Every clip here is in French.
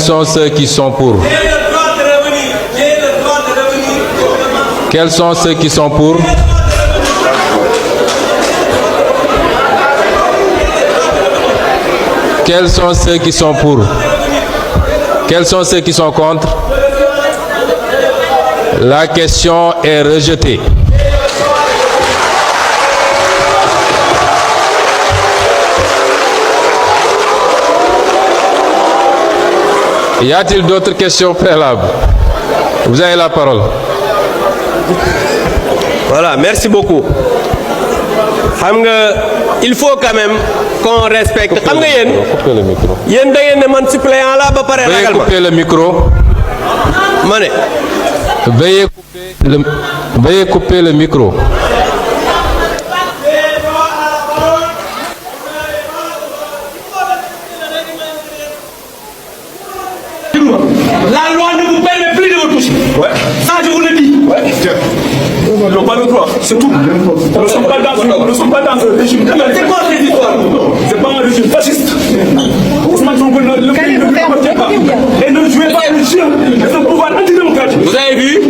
sont ceux qui sont pour? Quels sont ceux qui sont pour? Quels sont ceux qui sont pour? Quels sont ceux qui sont contre? La question est rejetée. Y a-t-il d'autres questions préalables? Vous avez la parole. Voilà, merci beaucoup. Il faut quand même qu'on respecte. Coupez le micro. Veuillez couper le micro. Veuillez couper le micro. La loi ne vous permet plus de vous toucher. Ouais. Ça, je vous le dis. Ouais. Ils n'ont pas le droit, c'est tout. Nous ne sommes pas dans un régime. C'est quoi cette histoire? C'est pas un régime fasciste. Ousmane Sonko, le pays ne vous appartient pas. Et ne jouez pas le chien de ce pouvoir antidémocratique. Vous avez vu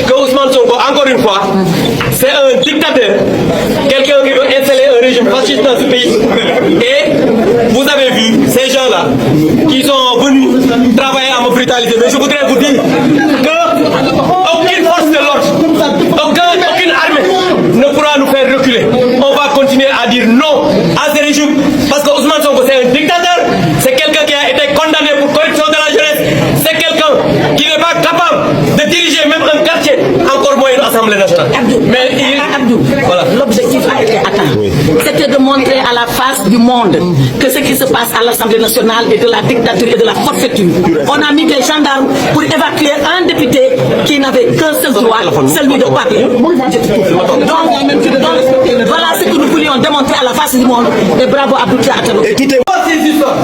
que Ousmane Sonko, encore une fois, c'est un dictateur. Quelqu'un qui veut installer un régime fasciste dans ce pays. Et vous avez vu ces gens-là qui sont venus travailler à me brutaliser. Mais je voudrais vous dire que aucune force de l'ordre, aucune armée ne pourra nous faire reculer. On va continuer à dire non à ce régime parce que Ousmane Sonko c'est un dictateur, c'est quelqu'un qui a été condamné pour corruption de la jeunesse, c'est quelqu'un qui n'est pas capable de diriger même un quartier, encore moins une assemblée nationale. Abdou, voilà. L'objectif a été atteint. C'était de montrer à la face du monde que ce qui se passe à l'Assemblée nationale est de la dictature et de la forfaiture. On a mis des gendarmes pour évacuer un député qui n'avait qu'un seul droit, celui de parler. Donc, voilà ce que nous voulions démontrer à la face du monde. Et bravo Abdou qui a atteint. Écoutez-moi ces histoires.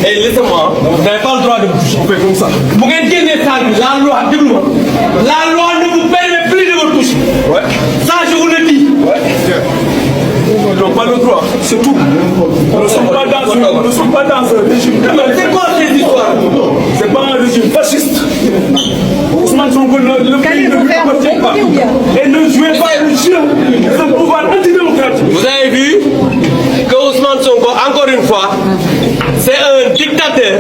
Et laissez-moi, vous n'avez pas le droit de me toucher. On fait comme ça. Vous gagnez ça, la loi ne vous permet plus de me toucher. Ouais. Ça, je vous le dis. Ouais. Ils n'ont pas le droit, c'est tout. Nous ne sommes pas dans un régime. C'est quoi ces histoires? C'est pas un régime fasciste. Ousmane Sonko, le pays ne lui appartient pas. Et ne jouez pas le chien de ce pouvoir antidémocratique. Vous avez vu que Ousmane Sonko, encore une fois, c'est un dictateur.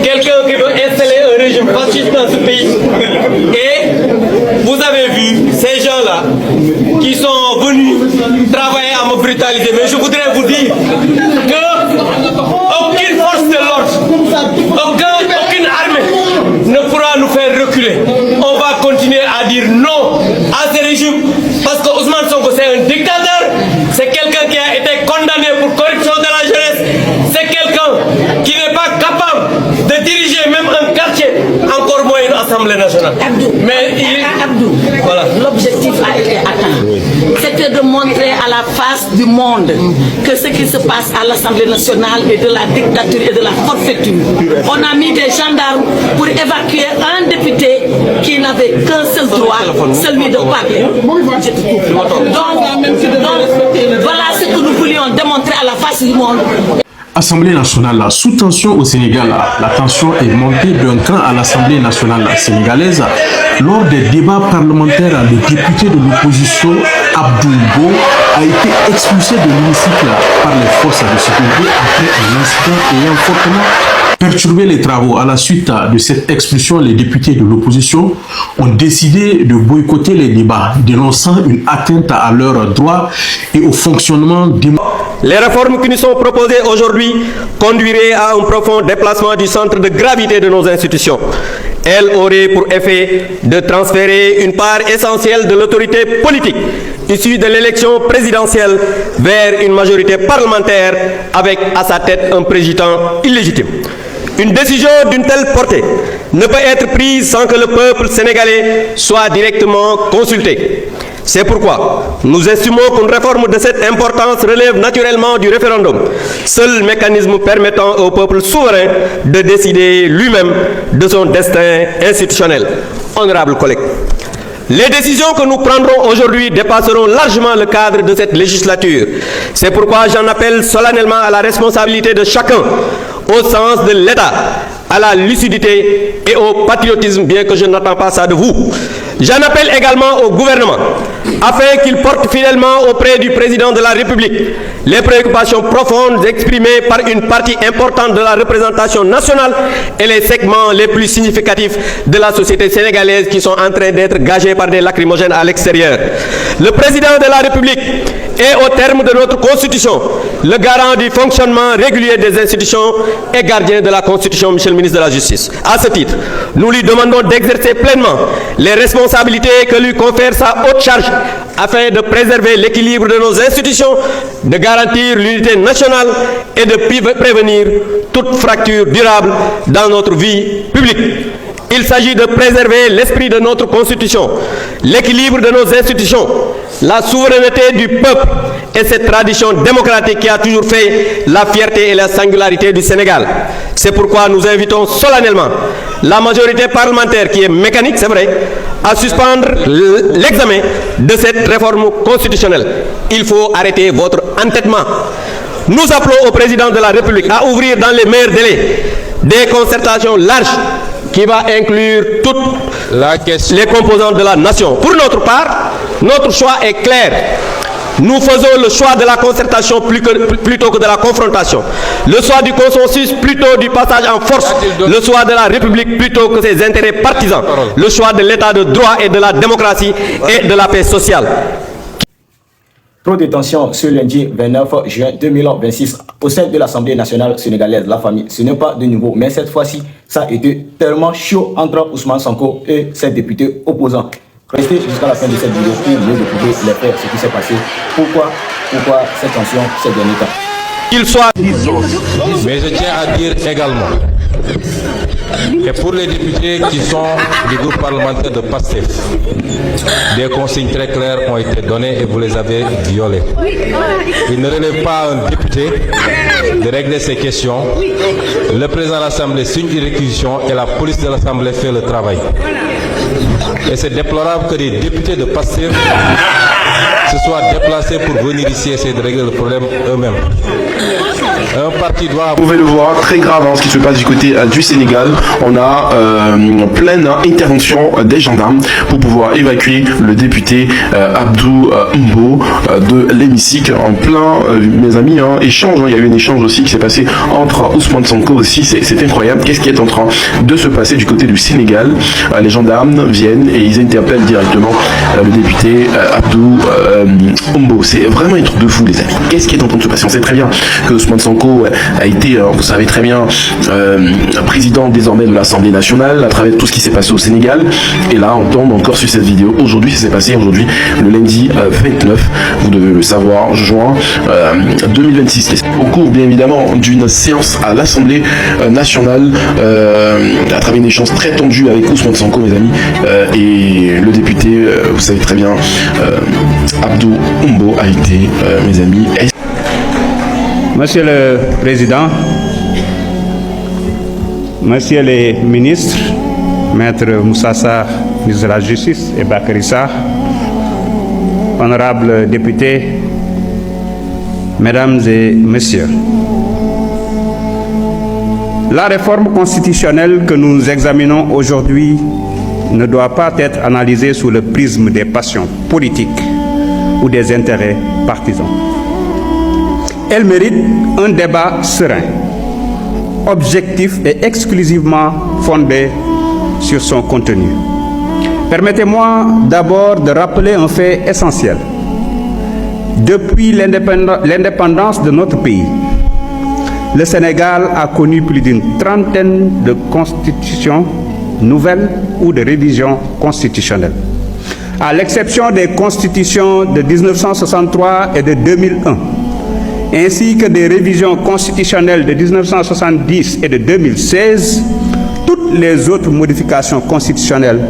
Quelqu'un qui veut installer un régime fasciste dans ce pays. Et vous avez vu ces gens-là qui sont venus travailler à me brutaliser. Mais je voudrais vous dire que aucune force de l'ordre, aucune armée ne pourra nous faire reculer. On va continuer à dire non à ce régime parce que Ousmane Sonko c'est un dictateur, c'est quelqu'un qui a été condamné pour corruption de la jeunesse, c'est quelqu'un qui n'est pas capable de diriger même un quartier, encore moins une assemblée nationale. Abdou, voilà. L'objectif a été atteint. C'était de montrer à la face du monde que ce qui se passe à l'Assemblée nationale est de la dictature et de la forfaiture. On a mis des gendarmes pour évacuer un député qui n'avait qu'un seul droit, celui de parler. Donc, voilà ce que nous voulions démontrer à la face du monde. Assemblée nationale, sous tension au Sénégal, la tension est montée d'un cran à l'Assemblée nationale sénégalaise. Lors des débats parlementaires, le député de l'opposition, Abdou Mbow, a été expulsé de l'hémicycle par les forces de sécurité après un incident ayant fortement perturbé les travaux. À la suite de cette expulsion, les députés de l'opposition ont décidé de boycotter les débats, dénonçant une atteinte à leurs droits et au fonctionnement démocratique. Les réformes qui nous sont proposées aujourd'hui conduiraient à un profond déplacement du centre de gravité de nos institutions. Elles auraient pour effet de transférer une part essentielle de l'autorité politique issue de l'élection présidentielle vers une majorité parlementaire avec à sa tête un président illégitime. Une décision d'une telle portée ne peut être prise sans que le peuple sénégalais soit directement consulté. C'est pourquoi nous estimons qu'une réforme de cette importance relève naturellement du référendum, seul mécanisme permettant au peuple souverain de décider lui-même de son destin institutionnel. Honorables collègues, les décisions que nous prendrons aujourd'hui dépasseront largement le cadre de cette législature. C'est pourquoi j'en appelle solennellement à la responsabilité de chacun, au sens de l'État, à la lucidité et au patriotisme, bien que je n'attends pas ça de vous. J'en appelle également au gouvernement, afin qu'il porte fidèlement auprès du président de la République les préoccupations profondes exprimées par une partie importante de la représentation nationale et les segments les plus significatifs de la société sénégalaise qui sont en train d'être gagés par des lacrymogènes à l'extérieur. Le président de la République est, au terme de notre Constitution, le garant du fonctionnement régulier des institutions et gardien de la Constitution, Monsieur le ministre de la Justice. À ce titre, nous lui demandons d'exercer pleinement les responsabilités que lui confère sa haute charge afin de préserver l'équilibre de nos institutions, de garantir l'unité nationale et de prévenir toute fracture durable dans notre vie publique. Il s'agit de préserver l'esprit de notre Constitution, l'équilibre de nos institutions, la souveraineté du peuple et cette tradition démocratique qui a toujours fait la fierté et la singularité du Sénégal. C'est pourquoi nous invitons solennellement la majorité parlementaire, qui est mécanique, c'est vrai, à suspendre l'examen de cette réforme constitutionnelle. Il faut arrêter votre entêtement. Nous appelons au président de la République à ouvrir dans les meilleurs délais des concertations larges qui va inclure toutes les composantes de la nation. Pour notre part, notre choix est clair. Nous faisons le choix de la concertation plutôt que de la confrontation. Le choix du consensus plutôt du passage en force. Le choix de la République plutôt que ses intérêts partisans. Le choix de l'état de droit et de la démocratie et de la paix sociale. Trop de tensions ce lundi 29 juin 2026 au sein de l'Assemblée nationale sénégalaise. La famille, ce n'est pas de nouveau, mais cette fois-ci, ça a été tellement chaud entre Ousmane Sonko et ses députés opposants. Restez jusqu'à la fin de cette vidéo pour mieux découvrir les faits, ce qui s'est passé. Pourquoi cette tension ces derniers temps. Qu'il soit. Mais je tiens à dire également que pour les députés qui sont du groupe parlementaire de PASTEF, des consignes très claires ont été données et vous les avez violées. Il ne relève pas à un député de régler ces questions. Le président de l'Assemblée signe une réquisition et la police de l'Assemblée fait le travail. Et c'est déplorable que des députés de PASTEF se soient déplacés pour venir ici essayer de régler le problème eux-mêmes. Un parti doit... Vous pouvez le voir, très grave ce qui se passe du côté du Sénégal. On a pleine intervention des gendarmes pour pouvoir évacuer le député Abdou Mbo de l'hémicycle. En plein, mes amis, échange. Il y a eu un échange aussi qui s'est passé entre Ousmane Sonko aussi. C'est incroyable. Qu'est-ce qui est en train de se passer du côté du Sénégal? Les gendarmes viennent et ils interpellent directement le député Abdou Mbo. C'est vraiment un truc de fou, les amis. Qu'est-ce qui est en train de se passer? On sait très bien que Ousmane Sonko a été, vous savez très bien, président désormais de l'Assemblée nationale à travers tout ce qui s'est passé au Sénégal. Et là, on tombe encore sur cette vidéo. Aujourd'hui, ça s'est passé aujourd'hui, le lundi 29, vous devez le savoir, juin 2026. Au cours, bien évidemment, d'une séance à l'Assemblée nationale, à travers une échange très tendue avec Ousmane Sonko, mes amis, et le député, vous savez très bien, Abdou Mbo a été, mes amis. Monsieur le Président, Monsieur les ministres, Maître Moussa Sarr, ministre de la Justice, et Bakary Sarr, honorables députés, Mesdames et Messieurs, la réforme constitutionnelle que nous examinons aujourd'hui ne doit pas être analysée sous le prisme des passions politiques ou des intérêts partisans. Elle mérite un débat serein, objectif et exclusivement fondé sur son contenu. Permettez-moi d'abord de rappeler un fait essentiel. Depuis l'indépendance de notre pays, le Sénégal a connu plus d'une trentaine de constitutions nouvelles ou de révisions constitutionnelles. À l'exception des constitutions de 1963 et de 2001, ainsi que des révisions constitutionnelles de 1970 et de 2016, toutes les autres modifications constitutionnelles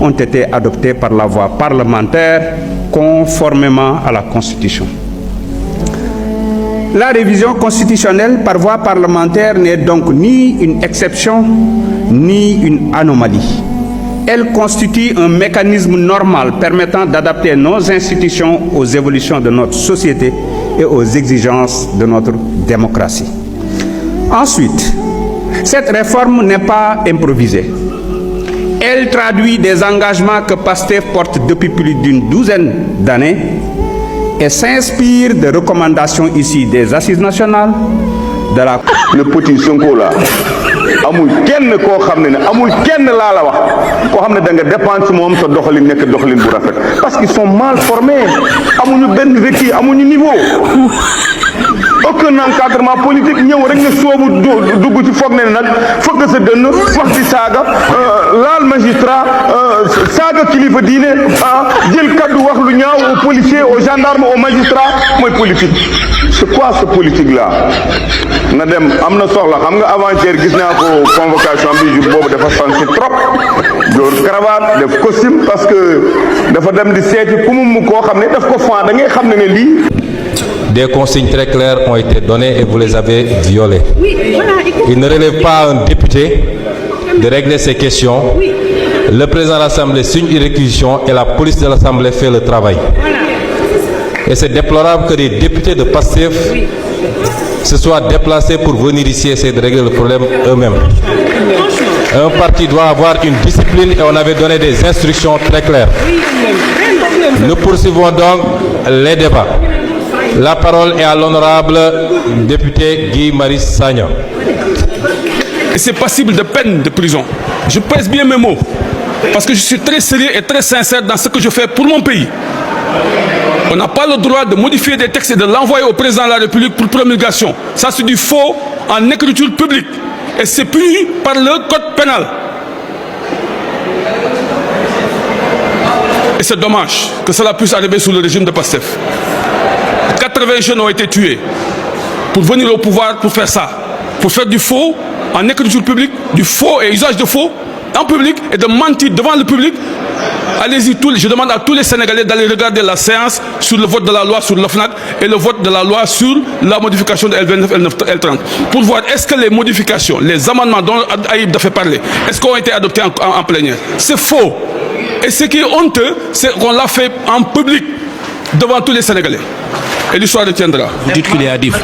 ont été adoptées par la voie parlementaire conformément à la Constitution. La révision constitutionnelle par voie parlementaire n'est donc ni une exception ni une anomalie. Elle constitue un mécanisme normal permettant d'adapter nos institutions aux évolutions de notre société et aux exigences de notre démocratie. Ensuite, Cette réforme n'est pas improvisée. Elle traduit des engagements que PASTEF porte depuis plus d'une douzaine d'années et s'inspire de recommandations ici des Assises nationales, de la... Le petit Sonko là, amul kenn koo xam ne amul kenn laa la wax koo xam ne da nga dépendre ci moom sa doxalin nekk doxalin bu rafet parce qu'ils sont mal formés amuñu benn vécu amuñu niveau aucun encadrement politique ñëw rek nga soobu dugg ci foog ne nag fëgg sa dënn wax ci saaga laal magistrat saaga kilifa diine jël kaddu wax lu ñaaw aux policiers aux gendarmes aux magistrats mooy politique. C'est quoi ce politique là na dem am na soxla xam nga avant-hier gis naa ko convocation bi jour boobu dafa sensi trop door cravate def costume parce que dafa dem di seeti ku mu koo xam ne daf ko fan da ngay xam ne lii. Des consignes très claires ont été données et vous les avez violées. Il ne relève pas à un député de régler ces questions. Le président de l'Assemblée signe une réquisition et la police de l'Assemblée fait le travail. Et c'est déplorable que des députés de PASTEF se soient déplacés pour venir ici essayer de régler le problème eux-mêmes. Un parti doit avoir une discipline et on avait donné des instructions très claires. Nous poursuivons donc les débats. La parole est à l'honorable député Guy Marius Sagna. Et c'est passible de peine de prison. Je pèse bien mes mots parce que je suis très sérieux et très sincère dans ce que je fais pour mon pays. On n'a pas le droit de modifier des textes et de l'envoyer au président de la République pour promulgation. Ça, c'est du faux en écriture publique. Et c'est puni par le code pénal. Et c'est dommage que cela puisse arriver sous le régime de PASTEF. 80 jeunes ont été tués pour venir au pouvoir pour faire ça. Pour faire du faux en écriture publique, du faux et usage de faux en public et de mentir devant le public. Allez-y, je demande à tous les Sénégalais d'aller regarder la séance sur le vote de la loi sur l'OFNAC et le vote de la loi sur la modification de L29, L30 pour voir est-ce que les modifications, les amendements dont Aïb a fait parler, est-ce qu'ils ont été adoptés en plénière. C'est faux. Et ce qui est honteux, c'est qu'on l'a fait en public devant tous les Sénégalais. Et l'histoire retiendra. Vous dites qu'il est adif.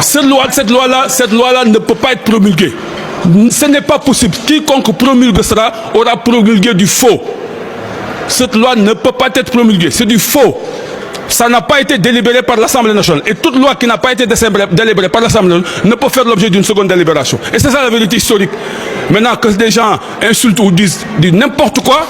Cette loi-là ne peut pas être promulguée. Ce n'est pas possible. Quiconque promulgue cela aura promulgué du faux. Cette loi ne peut pas être promulguée. C'est du faux. Ça n'a pas été délibéré par l'Assemblée nationale. Et toute loi qui n'a pas été délibérée par l'Assemblée nationale ne peut faire l'objet d'une seconde délibération. Et c'est ça la vérité historique. Maintenant que des gens insultent ou disent n'importe quoi,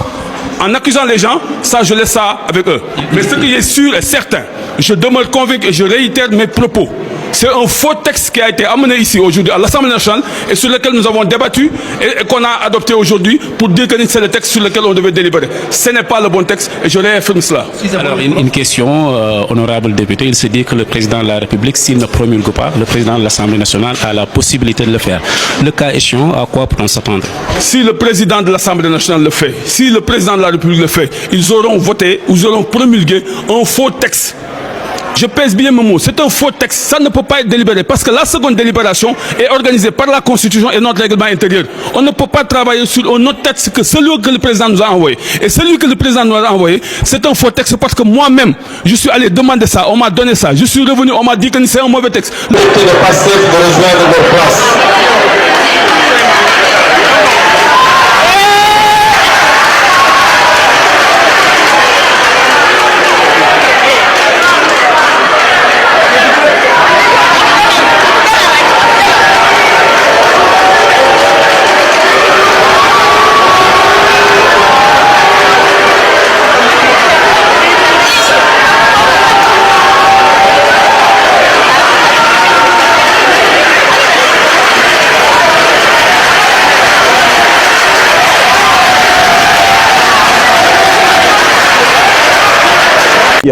en accusant les gens, ça je laisse ça avec eux. Mais ce qui est sûr et certain, je demeure convaincu et je réitère mes propos. C'est un faux texte qui a été amené ici aujourd'hui à l'Assemblée nationale et sur lequel nous avons débattu et qu'on a adopté aujourd'hui pour dire que c'est le texte sur lequel on devait délibérer. Ce n'est pas le bon texte et je réaffirme cela. Alors une question, honorable député, il se dit que le président de la République, s'il ne promulgue pas, le président de l'Assemblée nationale a la possibilité de le faire. Le cas échéant, à quoi peut-on s'attendre? Si le président de l'Assemblée nationale le fait, si le président de la République le fait, ils auront voté, ils auront promulgué un faux texte. Je pèse bien mes mots, c'est un faux texte, ça ne peut pas être délibéré parce que la seconde délibération est organisée par la Constitution et notre règlement intérieur. On ne peut pas travailler sur un autre texte que celui que le président nous a envoyé. Et celui que le président nous a envoyé, c'est un faux texte parce que moi-même, je suis allé demander ça, on m'a donné ça, je suis revenu, on m'a dit que c'est un mauvais texte. Le PASTEF de rejoindre leur place.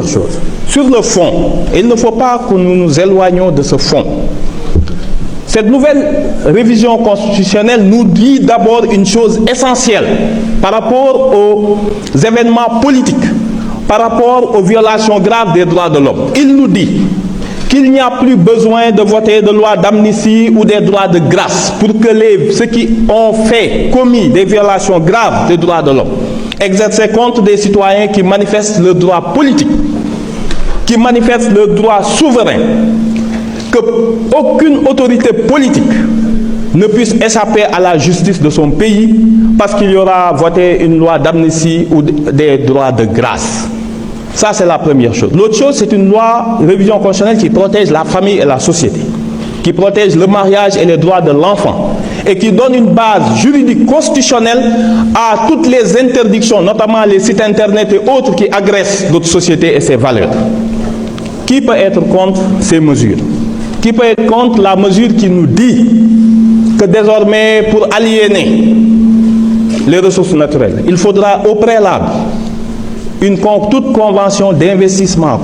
Chose. Sur le fond, il ne faut pas que nous nous éloignions de ce fond. Cette nouvelle révision constitutionnelle nous dit d'abord une chose essentielle par rapport aux événements politiques, par rapport aux violations graves des droits de l'homme. Il nous dit qu'il n'y a plus besoin de voter de loi d'amnistie ou des droits de grâce pour que ceux qui ont commis des violations graves des droits de l'homme exercer contre des citoyens qui manifestent le droit politique, qui manifestent le droit souverain, qu'aucune autorité politique ne puisse échapper à la justice de son pays parce qu'il y aura voté une loi d'amnistie ou des droits de grâce. Ça, c'est la première chose. L'autre chose, c'est une loi, révision constitutionnelle qui protège la famille et la société, qui protège le mariage et les droits de l'enfant et qui donne une base juridique constitutionnelle à toutes les interdictions, notamment les sites internet et autres qui agressent notre société et ses valeurs. Qui peut être contre ces mesures? Qui peut être contre la mesure qui nous dit que désormais, pour aliéner les ressources naturelles, il faudra au préalable toute convention d'investissement.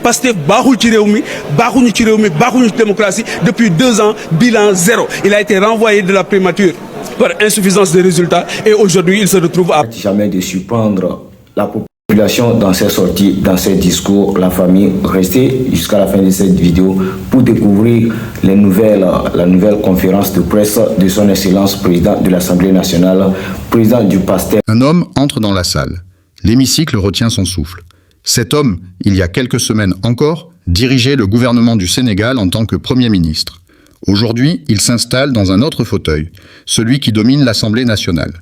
Pastef baaxul ci réew mi baaxuñu ci réew mi baaxuñu ci démocratie depuis 2 ans, bilan zéro. Il a été renvoyé de la primature par insuffisance de résultats et aujourd'hui il se retrouve à... Jamais de surprendre la population dans ses sorties, dans ses discours, la famille. Restez jusqu'à la fin de cette vidéo pour découvrir la nouvelle conférence de presse de son Excellence président de l'Assemblée nationale, président du PASTEF. Un homme entre dans la salle. L'hémicycle retient son souffle. Cet homme, il y a quelques semaines encore, dirigeait le gouvernement du Sénégal en tant que Premier ministre. Aujourd'hui, il s'installe dans un autre fauteuil, celui qui domine l'Assemblée nationale.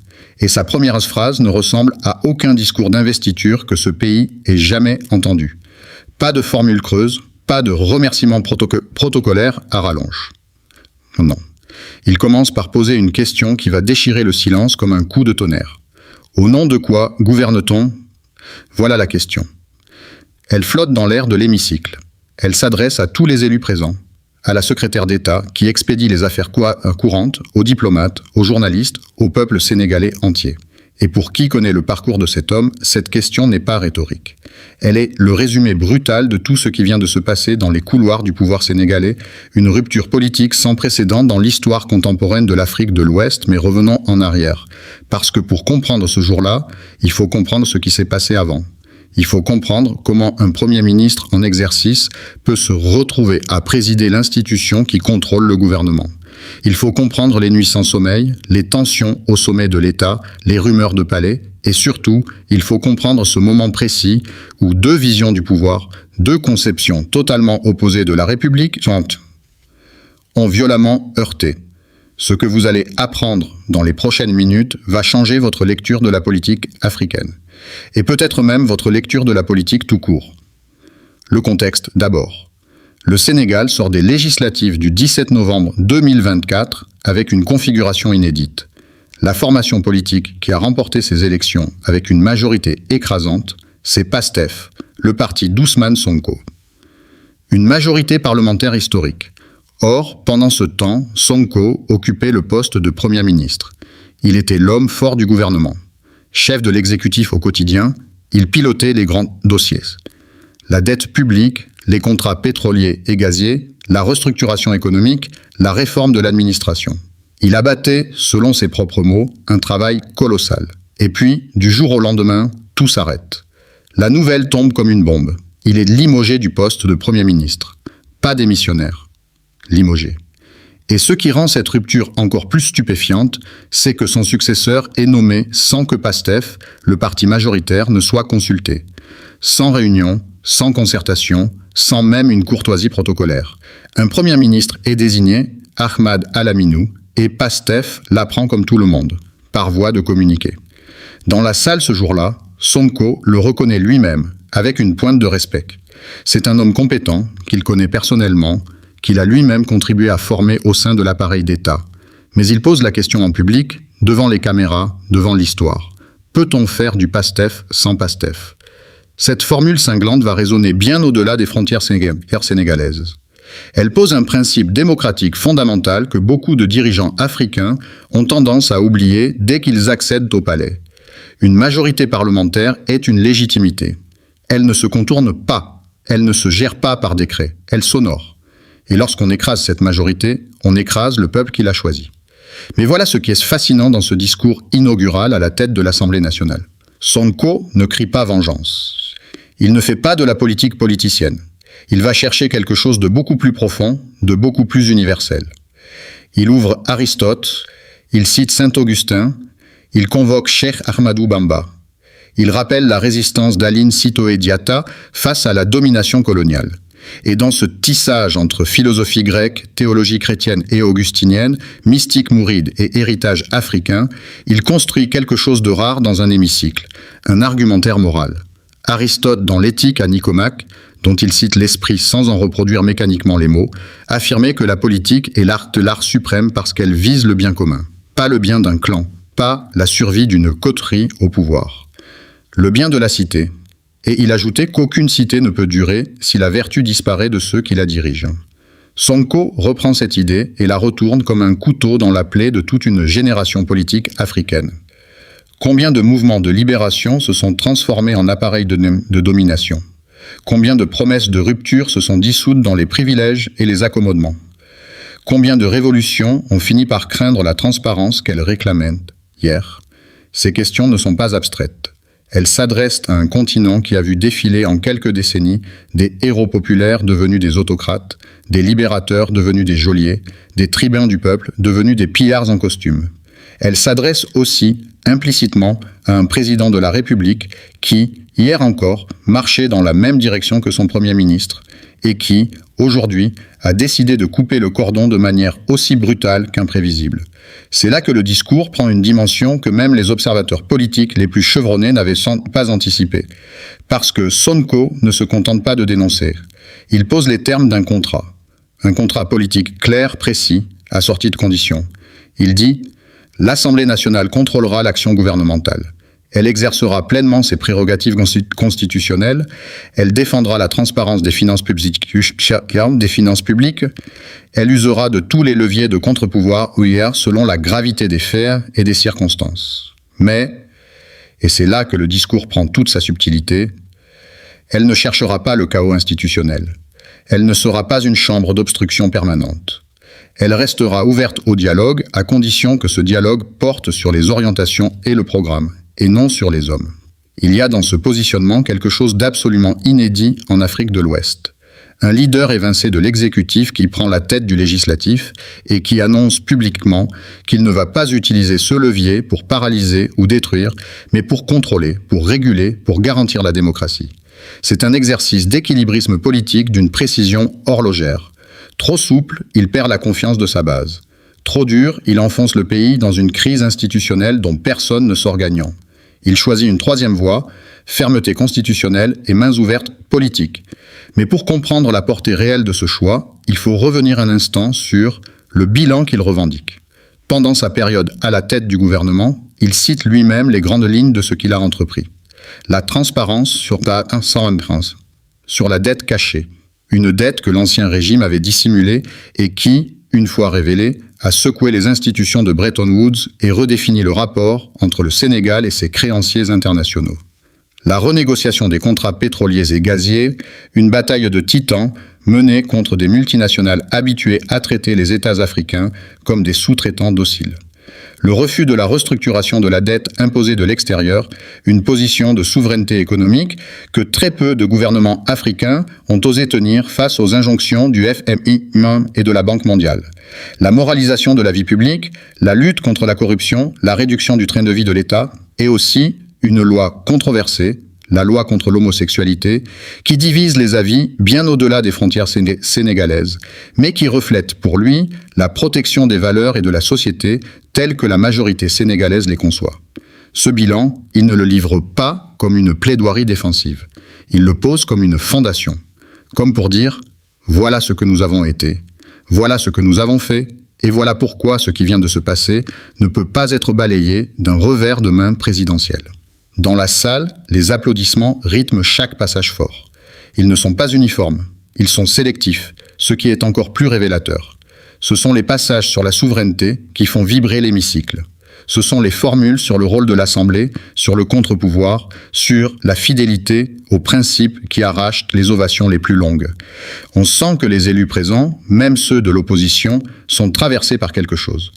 Et sa première phrase ne ressemble à aucun discours d'investiture que ce pays ait jamais entendu. Pas de formule creuse, pas de remerciements protocolaires à rallonge. Non. Il commence par poser une question qui va déchirer le silence comme un coup de tonnerre. Au nom de quoi gouverne-t-on? Voilà la question. Elle flotte dans l'air de l'hémicycle. Elle s'adresse à tous les élus présents, à la secrétaire d'État qui expédie les affaires courantes, aux diplomates, aux journalistes, au peuple sénégalais entier. Et pour qui connaît le parcours de cet homme, cette question n'est pas rhétorique. Elle est le résumé brutal de tout ce qui vient de se passer dans les couloirs du pouvoir sénégalais, une rupture politique sans précédent dans l'histoire contemporaine de l'Afrique de l'Ouest, mais revenons en arrière. Parce que pour comprendre ce jour-là, il faut comprendre ce qui s'est passé avant. Il faut comprendre comment un Premier ministre en exercice peut se retrouver à présider l'institution qui contrôle le gouvernement. Il faut comprendre les nuits sans sommeil, les tensions au sommet de l'État, les rumeurs de palais, et surtout, il faut comprendre ce moment précis où 2 visions du pouvoir, 2 conceptions totalement opposées de la République ont violemment heurté. Ce que vous allez apprendre dans les prochaines minutes va changer votre lecture de la politique africaine. Et peut-être même votre lecture de la politique tout court. Le contexte d'abord. Le Sénégal sort des législatives du 17 novembre 2024 avec une configuration inédite. La formation politique qui a remporté ces élections avec une majorité écrasante, c'est PASTEF, le parti d'Ousmane Sonko. Une majorité parlementaire historique. Or, pendant ce temps, Sonko occupait le poste de Premier ministre. Il était l'homme fort du gouvernement. Chef de l'exécutif au quotidien, il pilotait les grands dossiers. La dette publique, les contrats pétroliers et gaziers, la restructuration économique, la réforme de l'administration. Il abattait, selon ses propres mots, un travail colossal. Et puis, du jour au lendemain, tout s'arrête. La nouvelle tombe comme une bombe. Il est limogé du poste de Premier ministre. Pas démissionnaire. Limogé. Et ce qui rend cette rupture encore plus stupéfiante, c'est que son successeur est nommé sans que PASTEF, le parti majoritaire, ne soit consulté. Sans réunion, sans concertation, sans même une courtoisie protocolaire. Un Premier ministre est désigné, Ahmad Al-Aminou, et PASTEF l'apprend comme tout le monde, par voie de communiqué. Dans la salle ce jour-là, Sonko le reconnaît lui-même, avec une pointe de respect. C'est un homme compétent, qu'il connaît personnellement, qu'il a lui-même contribué à former au sein de l'appareil d'État. Mais il pose la question en public, devant les caméras, devant l'histoire. Peut-on faire du PASTEF sans PASTEF? Cette formule cinglante va résonner bien au-delà des frontières sénégalaises. Elle pose un principe démocratique fondamental que beaucoup de dirigeants africains ont tendance à oublier dès qu'ils accèdent au palais. Une majorité parlementaire est une légitimité. Elle ne se contourne pas, elle ne se gère pas par décret, elle s'honore. Et lorsqu'on écrase cette majorité, on écrase le peuple qui l'a choisi. Mais voilà ce qui est fascinant dans ce discours inaugural à la tête de l'Assemblée nationale. Sonko ne crie pas vengeance. Il ne fait pas de la politique politicienne. Il va chercher quelque chose de beaucoup plus profond, de beaucoup plus universel. Il ouvre Aristote, il cite Saint-Augustin, il convoque Cheikh Ahmadou Bamba. Il rappelle la résistance d'Aline Sitoé Diatta face à la domination coloniale. Et dans ce tissage entre philosophie grecque, théologie chrétienne et augustinienne, mystique mouride et héritage africain, il construit quelque chose de rare dans un hémicycle, un argumentaire moral. Aristote, dans l'Éthique à Nicomaque, dont il cite l'esprit sans en reproduire mécaniquement les mots, affirmait que la politique est l'art de l'art suprême parce qu'elle vise le bien commun, pas le bien d'un clan, pas la survie d'une coterie au pouvoir. Le bien de la cité. Et il ajoutait qu'aucune cité ne peut durer si la vertu disparaît de ceux qui la dirigent. Sonko reprend cette idée et la retourne comme un couteau dans la plaie de toute une génération politique africaine. Combien de mouvements de libération se sont transformés en appareils de domination? Combien de promesses de rupture se sont dissoutes dans les privilèges et les accommodements? Combien de révolutions ont fini par craindre la transparence qu'elles réclamaient hier? Ces questions ne sont pas abstraites. Elles s'adressent à un continent qui a vu défiler en quelques décennies des héros populaires devenus des autocrates, des libérateurs devenus des geôliers, des tribuns du peuple devenus des pillards en costume. Elles s'adressent aussi, implicitement, à un président de la République qui, hier encore, marchait dans la même direction que son Premier ministre et qui, aujourd'hui, a décidé de couper le cordon de manière aussi brutale qu'imprévisible. C'est là que le discours prend une dimension que même les observateurs politiques les plus chevronnés n'avaient pas anticipée. Parce que Sonko ne se contente pas de dénoncer. Il pose les termes d'un contrat. Un contrat politique clair, précis, assorti de conditions. Il dit « L'Assemblée nationale contrôlera l'action gouvernementale. Elle exercera pleinement ses prérogatives constitutionnelles, elle défendra la transparence des finances publiques, elle usera de tous les leviers de contre-pouvoir selon la gravité des faits et des circonstances. Mais, et c'est là que le discours prend toute sa subtilité, elle ne cherchera pas le chaos institutionnel. Elle ne sera pas une chambre d'obstruction permanente. Elle restera ouverte au dialogue à condition que ce dialogue porte sur les orientations et le programme, et non sur les hommes. Il y a dans ce positionnement quelque chose d'absolument inédit en Afrique de l'Ouest. Un leader évincé de l'exécutif qui prend la tête du législatif et qui annonce publiquement qu'il ne va pas utiliser ce levier pour paralyser ou détruire, mais pour contrôler, pour réguler, pour garantir la démocratie. C'est un exercice d'équilibrisme politique d'une précision horlogère. Trop souple, il perd la confiance de sa base. Trop dur, il enfonce le pays dans une crise institutionnelle dont personne ne sort gagnant. Il choisit une troisième voie, fermeté constitutionnelle et mains ouvertes politiques. Mais pour comprendre la portée réelle de ce choix, il faut revenir un instant sur le bilan qu'il revendique. Pendant sa période à la tête du gouvernement, il cite lui-même les grandes lignes de ce qu'il a entrepris. La transparence sur la dette cachée. Une dette que l'ancien régime avait dissimulée et qui, une fois révélée, a secoué les institutions de Bretton Woods et redéfini le rapport entre le Sénégal et ses créanciers internationaux. La renégociation des contrats pétroliers et gaziers, une bataille de titans menée contre des multinationales habituées à traiter les États africains comme des sous-traitants dociles. Le refus de la restructuration de la dette imposée de l'extérieur, une position de souveraineté économique que très peu de gouvernements africains ont osé tenir face aux injonctions du FMI et de la Banque mondiale. La moralisation de la vie publique, la lutte contre la corruption, la réduction du train de vie de l'État et aussi une loi controversée, la loi contre l'homosexualité, qui divise les avis bien au-delà des frontières sénégalaises, mais qui reflète pour lui la protection des valeurs et de la société telle que la majorité sénégalaise les conçoit. Ce bilan, il ne le livre pas comme une plaidoirie défensive. Il le pose comme une fondation, comme pour dire « voilà ce que nous avons été, voilà ce que nous avons fait, et voilà pourquoi ce qui vient de se passer ne peut pas être balayé d'un revers de main présidentiel ». Dans la salle, les applaudissements rythment chaque passage fort. Ils ne sont pas uniformes, ils sont sélectifs, ce qui est encore plus révélateur. Ce sont les passages sur la souveraineté qui font vibrer l'hémicycle. Ce sont les formules sur le rôle de l'Assemblée, sur le contre-pouvoir, sur la fidélité aux principes qui arrachent les ovations les plus longues. On sent que les élus présents, même ceux de l'opposition, sont traversés par quelque chose.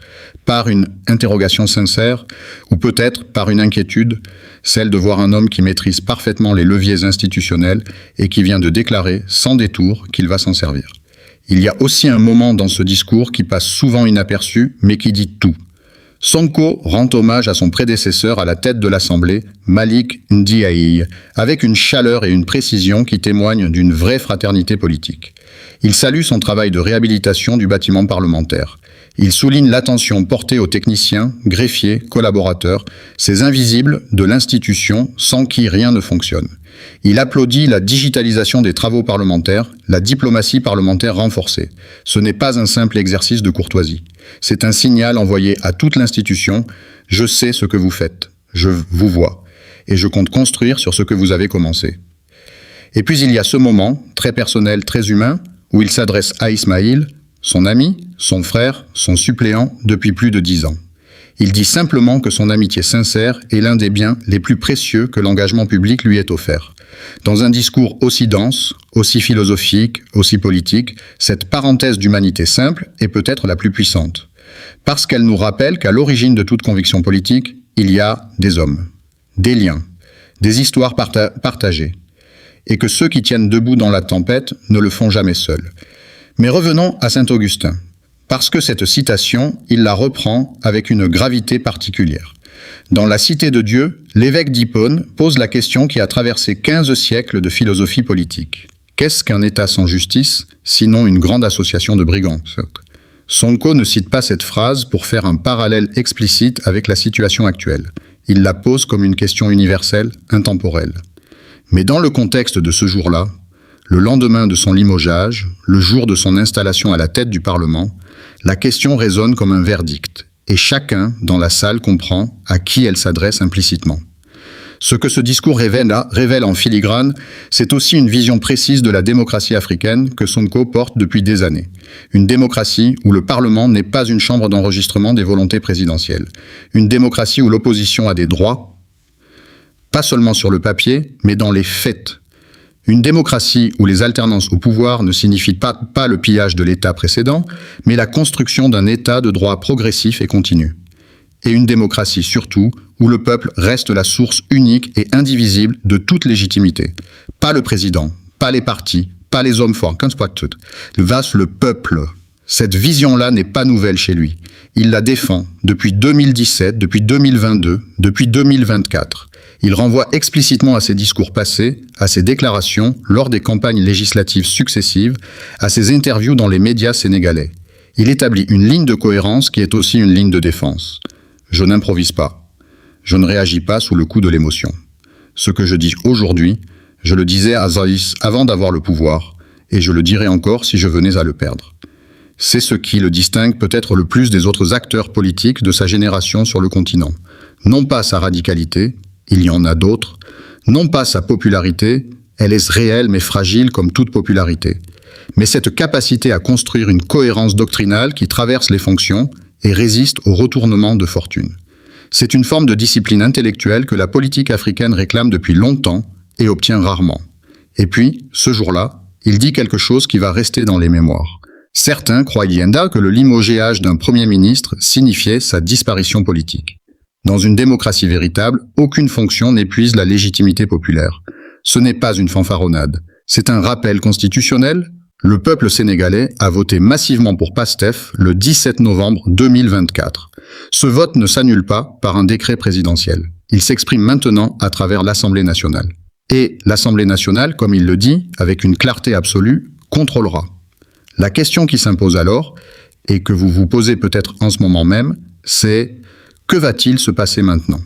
Par une interrogation sincère, ou peut-être par une inquiétude, celle de voir un homme qui maîtrise parfaitement les leviers institutionnels et qui vient de déclarer, sans détour, qu'il va s'en servir. Il y a aussi un moment dans ce discours qui passe souvent inaperçu, mais qui dit tout. Sonko rend hommage à son prédécesseur à la tête de l'Assemblée, Malik Ndiaye, avec une chaleur et une précision qui témoignent d'une vraie fraternité politique. Il salue son travail de réhabilitation du bâtiment parlementaire. Il souligne l'attention portée aux techniciens, greffiers, collaborateurs, ces invisibles de l'institution sans qui rien ne fonctionne. Il applaudit la digitalisation des travaux parlementaires, la diplomatie parlementaire renforcée. Ce n'est pas un simple exercice de courtoisie. C'est un signal envoyé à toute l'institution. Je sais ce que vous faites. Je vous vois. Et je compte construire sur ce que vous avez commencé. Et puis il y a ce moment, très personnel, très humain, où il s'adresse à Ismaïl, son ami, son frère, son suppléant depuis plus de 10 ans. Il dit simplement que son amitié sincère est l'un des biens les plus précieux que l'engagement public lui ait offert. Dans un discours aussi dense, aussi philosophique, aussi politique, cette parenthèse d'humanité simple est peut-être la plus puissante. Parce qu'elle nous rappelle qu'à l'origine de toute conviction politique, il y a des hommes, des liens, des histoires partagées. Et que ceux qui tiennent debout dans la tempête ne le font jamais seuls. Mais revenons à Saint-Augustin. Parce que cette citation, il la reprend avec une gravité particulière. Dans La Cité de Dieu, l'évêque d'Hippone pose la question qui a traversé 15 siècles de philosophie politique. Qu'est-ce qu'un État sans justice, sinon une grande association de brigands? Sonko ne cite pas cette phrase pour faire un parallèle explicite avec la situation actuelle. Il la pose comme une question universelle, intemporelle. Mais dans le contexte de ce jour-là, le lendemain de son limogeage, le jour de son installation à la tête du Parlement, la question résonne comme un verdict, et chacun dans la salle comprend à qui elle s'adresse implicitement. Ce que ce discours révèle en filigrane, c'est aussi une vision précise de la démocratie africaine que Sonko porte depuis des années. Une démocratie où le Parlement n'est pas une chambre d'enregistrement des volontés présidentielles. Une démocratie où l'opposition a des droits, pas seulement sur le papier, mais dans les faits. Une démocratie où les alternances au pouvoir ne signifient pas le pillage de l'État précédent, mais la construction d'un État de droit progressif et continu. Et une démocratie surtout où le peuple reste la source unique et indivisible de toute légitimité. Pas le président, pas les partis, pas les hommes forts, le peuple. Cette vision-là n'est pas nouvelle chez lui. Il la défend depuis 2017, depuis 2022, depuis 2024. Il renvoie explicitement à ses discours passés, à ses déclarations lors des campagnes législatives successives, à ses interviews dans les médias sénégalais. Il établit une ligne de cohérence qui est aussi une ligne de défense. Je n'improvise pas. Je ne réagis pas sous le coup de l'émotion. Ce que je dis aujourd'hui, je le disais à Zaïs avant d'avoir le pouvoir, et je le dirai encore si je venais à le perdre. C'est ce qui le distingue peut-être le plus des autres acteurs politiques de sa génération sur le continent. Non pas sa radicalité, il y en a d'autres, non pas sa popularité, elle est réelle mais fragile comme toute popularité, mais cette capacité à construire une cohérence doctrinale qui traverse les fonctions et résiste au retournement de fortune. C'est une forme de discipline intellectuelle que la politique africaine réclame depuis longtemps et obtient rarement. Et puis, ce jour-là, il dit quelque chose qui va rester dans les mémoires. Certains croyaient que le limogéage d'un Premier ministre signifiait sa disparition politique. Dans une démocratie véritable, aucune fonction n'épuise la légitimité populaire. Ce n'est pas une fanfaronnade. C'est un rappel constitutionnel. Le peuple sénégalais a voté massivement pour PASTEF le 17 novembre 2024. Ce vote ne s'annule pas par un décret présidentiel. Il s'exprime maintenant à travers l'Assemblée nationale. Et l'Assemblée nationale, comme il le dit, avec une clarté absolue, contrôlera. La question qui s'impose alors, et que vous vous posez peut-être en ce moment même, c'est: que va-t-il se passer maintenant?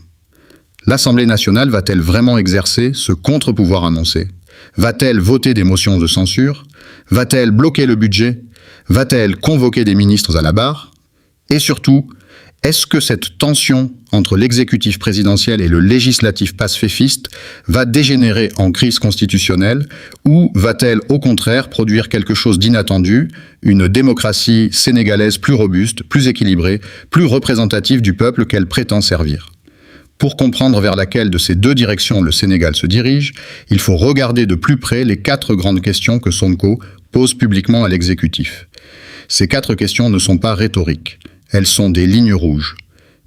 L'Assemblée nationale va-t-elle vraiment exercer ce contre-pouvoir annoncé? Va-t-elle voter des motions de censure? Va-t-elle bloquer le budget? Va-t-elle convoquer des ministres à la barre? Et surtout, est-ce que cette tension entre l'exécutif présidentiel et le législatif pacifiste va dégénérer en crise constitutionnelle ou va-t-elle au contraire produire quelque chose d'inattendu, une démocratie sénégalaise plus robuste, plus équilibrée, plus représentative du peuple qu'elle prétend servir? Pour comprendre vers laquelle de ces deux directions le Sénégal se dirige, il faut regarder de plus près les 4 grandes questions que Sonko pose publiquement à l'exécutif. Ces 4 questions ne sont pas rhétoriques. Elles sont des lignes rouges,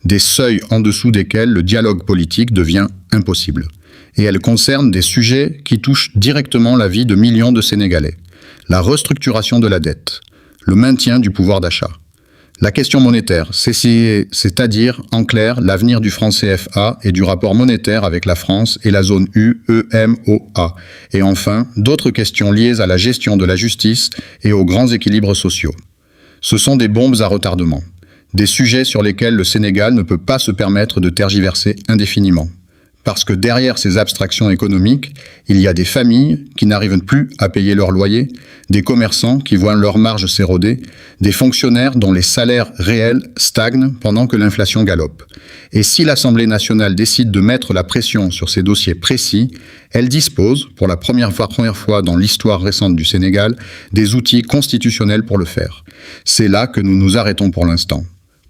des seuils en dessous desquels le dialogue politique devient impossible. Et elles concernent des sujets qui touchent directement la vie de millions de Sénégalais. La restructuration de la dette, le maintien du pouvoir d'achat, La question monétaire, c'est-à-dire, en clair, l'avenir du franc CFA et du rapport monétaire avec la France et la zone UEMOA. Et enfin, d'autres questions liées à la gestion de la justice et aux grands équilibres sociaux. Ce sont des bombes à retardement, des sujets sur lesquels le Sénégal ne peut pas se permettre de tergiverser indéfiniment. Parce que derrière ces abstractions économiques, il y a des familles qui n'arrivent plus à payer leur loyer, des commerçants qui voient leurs marges s'éroder, des fonctionnaires dont les salaires réels stagnent pendant que l'inflation galope. Et si l'Assemblée nationale décide de mettre la pression sur ces dossiers précis, elle dispose, pour la première fois dans l'histoire récente du Sénégal, des outils constitutionnels pour le faire. C'est là que nous nous arrêtons pour l'instant.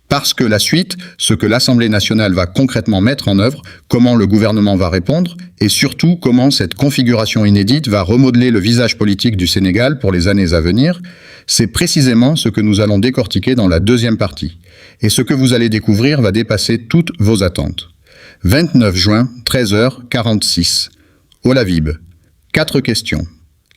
Parce que la suite, ce que l'Assemblée nationale va concrètement mettre en œuvre, comment le gouvernement va répondre, et surtout comment cette configuration inédite va remodeler le visage politique du Sénégal pour les années à venir, c'est précisément ce que nous allons décortiquer dans la deuxième partie. Et ce que vous allez découvrir va dépasser toutes vos attentes. 29 juin, 13h46. Olavib. 4 questions.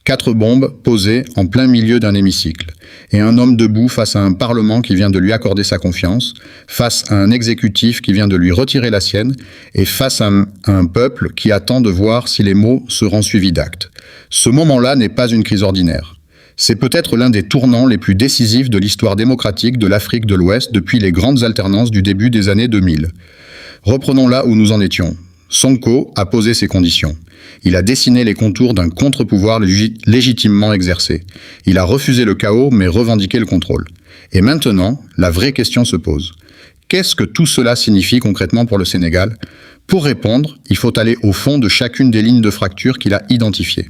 4 bombes posées en plein milieu d'un hémicycle, et un homme debout face à un Parlement qui vient de lui accorder sa confiance, face à un exécutif qui vient de lui retirer la sienne, et face à un peuple qui attend de voir si les mots seront suivis d'actes. Ce moment-là n'est pas une crise ordinaire. C'est peut-être l'un des tournants les plus décisifs de l'histoire démocratique de l'Afrique de l'Ouest depuis les grandes alternances du début des années 2000. Reprenons là où nous en étions. Sonko a posé ses conditions. Il a dessiné les contours d'un contre-pouvoir légitimement exercé. Il a refusé le chaos, mais revendiqué le contrôle. Et maintenant, la vraie question se pose. Qu'est-ce que tout cela signifie concrètement pour le Sénégal? Pour répondre, il faut aller au fond de chacune des lignes de fracture qu'il a identifiées.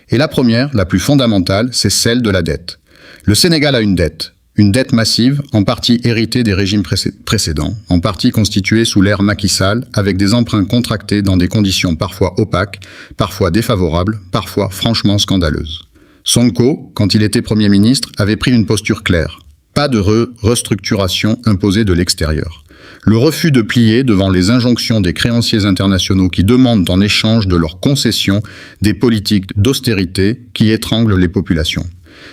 Et la première, la plus fondamentale, c'est celle de la dette. Le Sénégal a une dette massive, en partie héritée des régimes précédents, en partie constituée sous l'ère Macky Sall, avec des emprunts contractés dans des conditions parfois opaques, parfois défavorables, parfois franchement scandaleuses. Sonko, quand il était Premier ministre, avait pris une posture claire. Pas de restructuration imposée de l'extérieur. Le refus de plier devant les injonctions des créanciers internationaux qui demandent en échange de leurs concessions des politiques d'austérité qui étranglent les populations.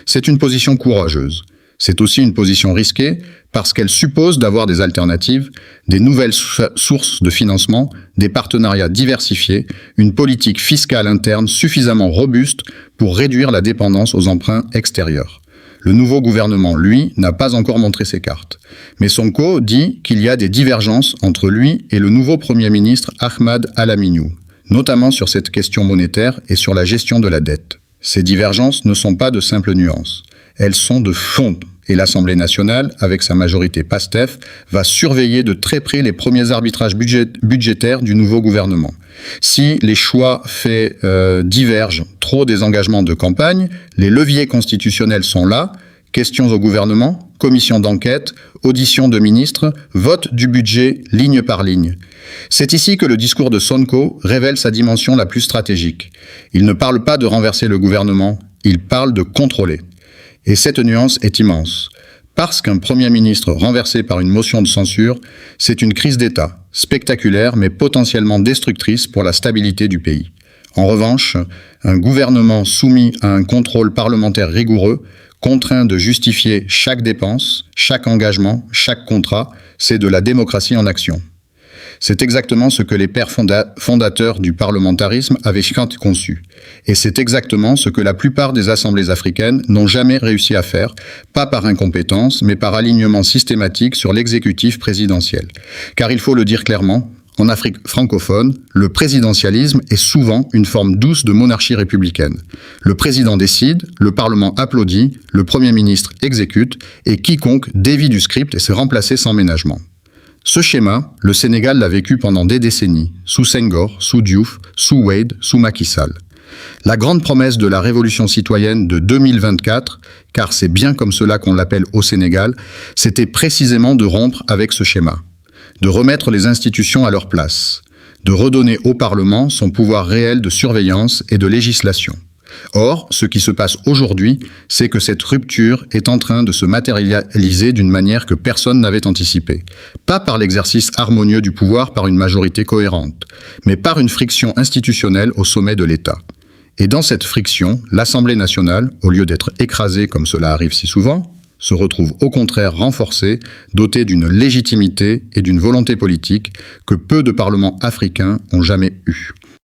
C'est une position courageuse. C'est aussi une position risquée parce qu'elle suppose d'avoir des alternatives, des nouvelles sources de financement, des partenariats diversifiés, une politique fiscale interne suffisamment robuste pour réduire la dépendance aux emprunts extérieurs. Le nouveau gouvernement, lui, n'a pas encore montré ses cartes. Mais Sonko dit qu'il y a des divergences entre lui et le nouveau Premier ministre Ahmad Al-Aminou, notamment sur cette question monétaire et sur la gestion de la dette. Ces divergences ne sont pas de simples nuances. Elles sont de fond, et l'Assemblée nationale, avec sa majorité PASTEF, va surveiller de très près les premiers arbitrages budgétaires du nouveau gouvernement. Si les choix faits divergent trop des engagements de campagne, les leviers constitutionnels sont là, questions au gouvernement, commission d'enquête, audition de ministres, vote du budget ligne par ligne. C'est ici que le discours de Sonko révèle sa dimension la plus stratégique. Il ne parle pas de renverser le gouvernement, il parle de contrôler. Et cette nuance est immense. Parce qu'un Premier ministre renversé par une motion de censure, c'est une crise d'État, spectaculaire mais potentiellement destructrice pour la stabilité du pays. En revanche, un gouvernement soumis à un contrôle parlementaire rigoureux, contraint de justifier chaque dépense, chaque engagement, chaque contrat, c'est de la démocratie en action. C'est exactement ce que les pères fondateurs du parlementarisme avaient conçu. Et c'est exactement ce que la plupart des assemblées africaines n'ont jamais réussi à faire, pas par incompétence, mais par alignement systématique sur l'exécutif présidentiel. Car il faut le dire clairement, en Afrique francophone, le présidentialisme est souvent une forme douce de monarchie républicaine. Le président décide, le Parlement applaudit, le Premier ministre exécute, et quiconque dévie du script et se remplacer sans ménagement. Ce schéma, le Sénégal l'a vécu pendant des décennies, sous Senghor, sous Diouf, sous Wade, sous Macky Sall. La grande promesse de la révolution citoyenne de 2024, car c'est bien comme cela qu'on l'appelle au Sénégal, c'était précisément de rompre avec ce schéma, de remettre les institutions à leur place, de redonner au Parlement son pouvoir réel de surveillance et de législation. Or, ce qui se passe aujourd'hui, c'est que cette rupture est en train de se matérialiser d'une manière que personne n'avait anticipée. Pas par l'exercice harmonieux du pouvoir par une majorité cohérente, mais par une friction institutionnelle au sommet de l'État. Et dans cette friction, l'Assemblée nationale, au lieu d'être écrasée comme cela arrive si souvent, se retrouve au contraire renforcé, doté d'une légitimité et d'une volonté politique que peu de parlements africains ont jamais eues.